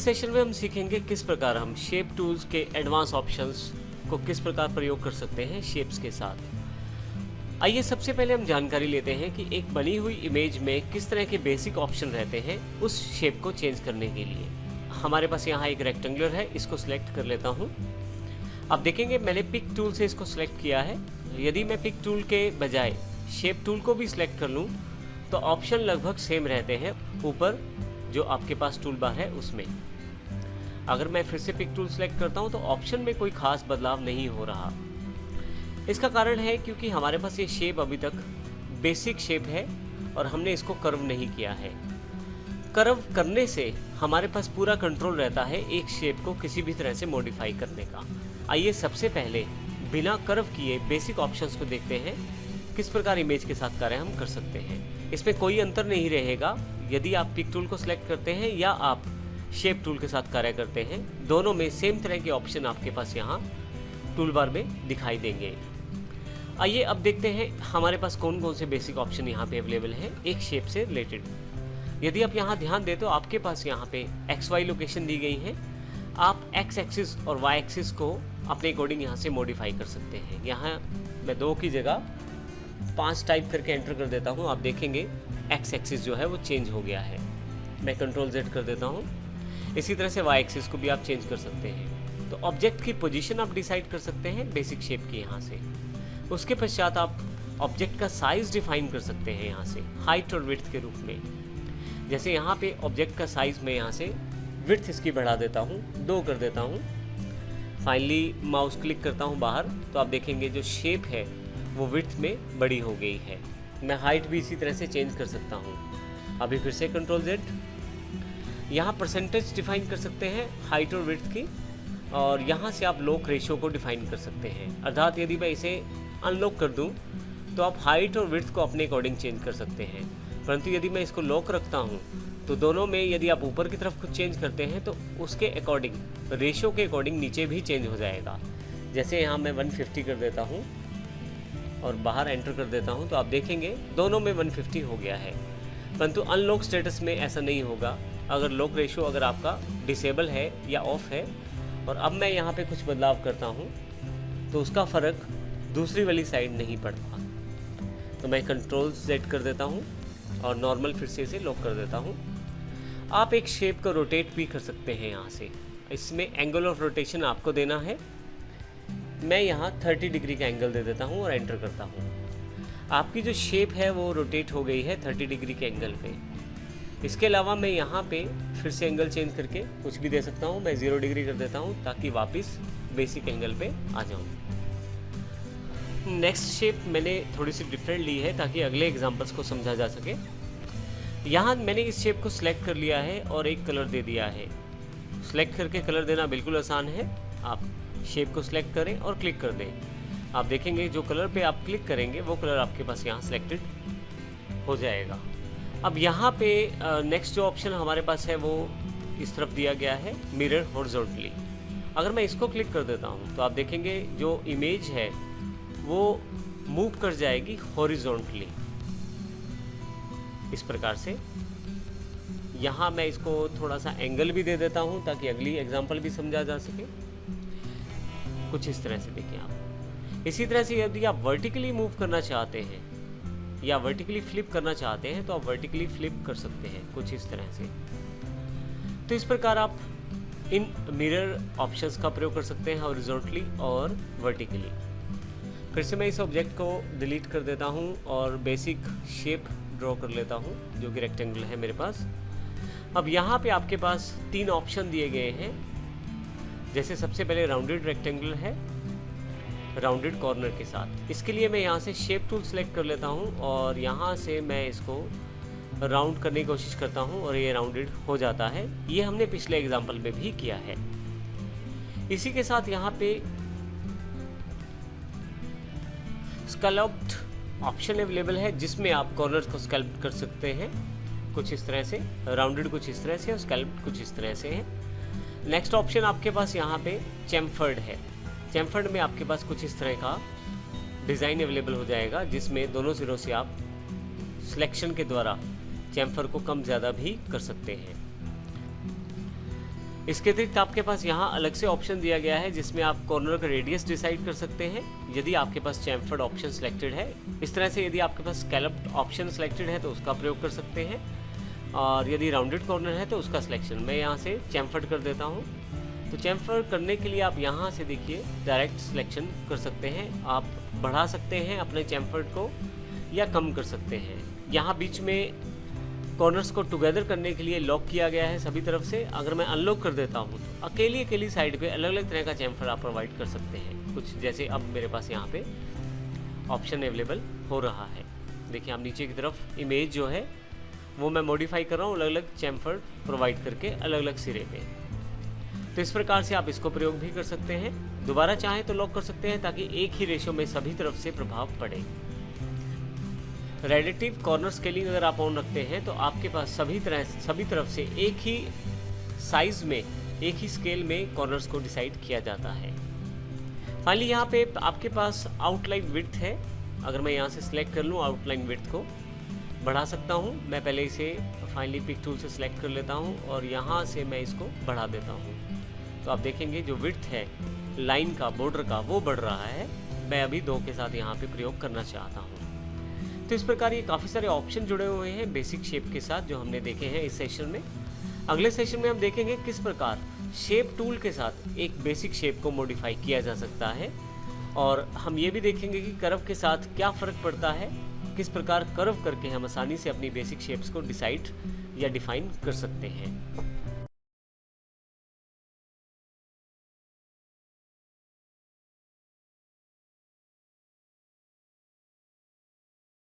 Session में हम सीखेंगे किस प्रकार हम शेप टूल्स के एडवांस ऑप्शंस को किस प्रकार प्रयोग कर सकते हैं शेप्स के साथ। आइए सबसे पहले हम जानकारी लेते हैं कि एक बनी हुई इमेज में किस तरह के बेसिक ऑप्शन रहते हैं उस शेप को चेंज करने के लिए। हमारे पास यहाँ एक रेक्टेंगुलर है, इसको सिलेक्ट कर लेता हूँ। अब देखेंगे मैंने पिक टूल से इसको सिलेक्ट किया है। यदि मैं पिक टूल के बजाय शेप टूल को भी सिलेक्ट कर लूँ तो ऑप्शन लगभग सेम रहते हैं ऊपर जो आपके पास टूल बार है उसमें। अगर मैं फिर से पिक टूल सेलेक्ट करता हूं तो ऑप्शन में कोई खास बदलाव नहीं हो रहा। इसका कारण है क्योंकि हमारे पास ये शेप अभी तक बेसिक शेप है और हमने इसको कर्व नहीं किया है। कर्व करने से हमारे पास पूरा कंट्रोल रहता है एक शेप को किसी भी तरह से मॉडिफाई करने का। आइए सबसे पहले बिना कर्व किए बेसिक ऑप्शंस को देखते हैं किस प्रकार इमेज के साथ कार्य हम कर सकते हैं। इसमें कोई अंतर नहीं रहेगा यदि आप पिक टूल को सिलेक्ट करते हैं या आप शेप टूल के साथ कार्य करते हैं, दोनों में सेम तरह के ऑप्शन आपके पास यहाँ टूल बार में दिखाई देंगे। आइए अब देखते हैं हमारे पास कौन कौन से बेसिक ऑप्शन यहाँ पे अवेलेबल है एक शेप से रिलेटेड। यदि आप यहाँ ध्यान दें तो आपके पास यहाँ पे XY लोकेशन दी गई है। आप X एक्सिस और Y एक्सिस को अपने अकॉर्डिंग यहाँ से मॉडिफाई कर सकते हैं। यहाँ मैं 2 की जगह 5 टाइप करके एंटर कर देता हूँ। आप देखेंगे X एक्सिस जो है वो चेंज हो गया है। मैं Ctrl Z कर देता हूँ। इसी तरह से Y एक्सिस को भी आप चेंज कर सकते हैं। तो ऑब्जेक्ट की पोजीशन आप डिसाइड कर सकते हैं बेसिक शेप की यहाँ से। उसके पश्चात आप ऑब्जेक्ट का साइज डिफाइन कर सकते हैं यहाँ से हाइट और विड्थ के रूप में। जैसे यहाँ पे ऑब्जेक्ट का साइज मैं यहाँ से विड्थ इसकी बढ़ा देता हूँ, 2 कर देता हूँ। फाइनली माउस क्लिक करता हूँ बाहर तो आप देखेंगे जो शेप है वो विड्थ में बड़ी हो गई है। मैं हाइट भी इसी तरह से चेंज कर सकता हूँ। अभी फिर से Ctrl Z। यहाँ परसेंटेज डिफाइन कर सकते हैं हाइट और विड्थ की, और यहाँ से आप लॉक रेशियो को डिफाइन कर सकते हैं। अर्थात यदि मैं इसे अनलॉक कर दूँ तो आप हाइट और विड्थ को अपने अकॉर्डिंग चेंज कर सकते हैं। परंतु यदि मैं इसको लॉक रखता हूँ तो दोनों में यदि आप ऊपर की तरफ कुछ चेंज करते हैं तो उसके अकॉर्डिंग रेशियो के अकॉर्डिंग नीचे भी चेंज हो जाएगा। जैसे यहाँ मैं 150 कर देता हूँ और बाहर एंटर कर देता हूँ तो आप देखेंगे दोनों में 150 हो गया है। परंतु अनलॉक स्टेटस में ऐसा नहीं होगा। अगर लॉक रेशियो अगर आपका डिसेबल है या ऑफ है और अब मैं यहाँ पे कुछ बदलाव करता हूँ तो उसका फ़र्क दूसरी वाली साइड नहीं पड़ता। तो मैं Ctrl Z कर देता हूँ और नॉर्मल फिर से इसे लॉक कर देता हूँ। आप एक शेप को रोटेट भी कर सकते हैं यहाँ से। इसमें एंगल ऑफ रोटेशन आपको देना है। मैं यहाँ 30 डिग्री का एंगल दे देता हूँ और एंटर करता हूँ। आपकी जो शेप है वो रोटेट हो गई है 30 डिग्री के एंगल पे। इसके अलावा मैं यहाँ पे फिर से एंगल चेंज करके कुछ भी दे सकता हूँ। मैं 0 डिग्री कर देता हूँ ताकि वापस बेसिक एंगल पे आ जाऊँ। नेक्स्ट शेप मैंने थोड़ी सी डिफरेंट ली है ताकि अगले एग्जांपल्स को समझा जा सके। यहाँ मैंने इस शेप को सिलेक्ट कर लिया है और एक कलर दे दिया है। सिलेक्ट करके कलर देना बिल्कुल आसान है। आप शेप को सिलेक्ट करें और क्लिक कर दें। आप देखेंगे जो कलर पे आप क्लिक करेंगे वो कलर आपके पास यहाँ सिलेक्टेड हो जाएगा। अब यहाँ पे नेक्स्ट जो ऑप्शन हमारे पास है वो इस तरफ दिया गया है, मिरर हॉरिजॉन्टली। अगर मैं इसको क्लिक कर देता हूँ तो आप देखेंगे जो इमेज है वो मूव कर जाएगी हॉरिजॉन्टली इस प्रकार से। यहाँ मैं इसको थोड़ा सा एंगल भी दे देता हूँ ताकि अगली एग्जांपल भी समझा जा सके। कुछ इस तरह से देखिए आप। इसी तरह से यदि आप वर्टिकली मूव करना चाहते हैं या वर्टिकली फ्लिप करना चाहते हैं तो आप वर्टिकली फ्लिप कर सकते हैं कुछ इस तरह से। तो इस प्रकार आप इन मिरर ऑप्शंस का प्रयोग कर सकते हैं हॉरिजॉन्टली और वर्टिकली। फिर से मैं इस ऑब्जेक्ट को डिलीट कर देता हूँ और बेसिक शेप ड्रॉ कर लेता हूँ जो कि रेक्टेंगल है मेरे पास। अब यहाँ पे आपके पास 3 ऑप्शन दिए गए हैं। जैसे सबसे पहले राउंडेड रेक्टेंगल है राउंडेड कॉर्नर के साथ। इसके लिए मैं यहाँ से शेप टूल सेलेक्ट कर लेता हूँ और यहाँ से मैं इसको राउंड करने की कोशिश करता हूँ और ये राउंडेड हो जाता है। ये हमने पिछले एग्जाम्पल में भी किया है। इसी के साथ यहाँ पे स्कैल्प्ड ऑप्शन अवेलेबल है जिसमें आप कॉर्नर्स को स्कैल्प कर सकते हैं कुछ इस तरह से, राउंडेड कुछ इस तरह से और स्कैल्प्ड कुछ इस तरह से है। नेक्स्ट ऑप्शन आपके पास यहाँ पे चैम्फर्ड है। चैम्फर्ड में आपके पास कुछ इस तरह का डिज़ाइन अवेलेबल हो जाएगा जिसमें दोनों सिरों से आप सिलेक्शन के द्वारा चैम्फर को कम ज़्यादा भी कर सकते हैं। इसके अतिरिक्त आपके पास यहाँ अलग से ऑप्शन दिया गया है जिसमें आप कॉर्नर का रेडियस डिसाइड कर सकते हैं यदि आपके पास चैम्फर्ड ऑप्शन सिलेक्टेड है। इस तरह से यदि आपके पास स्कैलप्ड ऑप्शन सिलेक्टेड है तो उसका प्रयोग कर सकते हैं, और यदि राउंडेड कॉर्नर है तो उसका सिलेक्शन। मैं यहाँ से चैम्फर्ड कर देता हूँ। तो चैम्फर्ड करने के लिए आप यहाँ से देखिए डायरेक्ट सिलेक्शन कर सकते हैं। आप बढ़ा सकते हैं अपने चैम्फर्ड को या कम कर सकते हैं। यहाँ बीच में कॉर्नर्स को टुगेदर करने के लिए लॉक किया गया है सभी तरफ से। अगर मैं अनलॉक कर देता हूँ तो अकेली साइड पे अलग अलग तरह का चैम्फर आप प्रोवाइड कर सकते हैं। कुछ जैसे अब मेरे पास यहाँ पे ऑप्शन अवेलेबल हो रहा है। देखिए आप नीचे की तरफ इमेज जो है वो मैं मॉडिफाई कर रहा हूँ अलग अलग चैम्फर प्रोवाइड करके अलग अलग सिरे पे। तो इस प्रकार से आप इसको प्रयोग भी कर सकते हैं। दोबारा चाहें तो लॉक कर सकते हैं ताकि एक ही रेशो में सभी तरफ से प्रभाव पड़े। रेलेटिव कॉर्नर स्केलिंग अगर आप ऑन रखते हैं तो आपके पास सभी तरफ से एक ही साइज में एक ही स्केल में कॉर्नर्स को डिसाइड किया जाता है। फाइनली यहाँ पे आपके पास आउटलाइन विड्थ है। अगर मैं यहाँ से सिलेक्ट कर लूँ आउटलाइन विड्थ को बढ़ा सकता हूँ। मैं पहले इसे फाइनली पिक टूल से सिलेक्ट कर लेता हूँ और यहाँ से मैं इसको बढ़ा देता हूँ। तो आप देखेंगे जो विड्थ है लाइन का, बॉर्डर का, वो बढ़ रहा है। मैं अभी 2 के साथ यहाँ पे प्रयोग करना चाहता हूँ। तो इस प्रकार ये काफ़ी सारे ऑप्शन जुड़े हुए हैं बेसिक शेप के साथ जो हमने देखे हैं इस सेशन में। अगले सेशन में हम देखेंगे किस प्रकार शेप टूल के साथ एक बेसिक शेप को मॉडिफाई किया जा सकता है, और हम ये भी देखेंगे कि कर्व के साथ क्या फ़र्क पड़ता है, किस प्रकार कर्व करके हम आसानी से अपनी बेसिक शेप्स को डिसाइड या डिफाइन कर सकते हैं।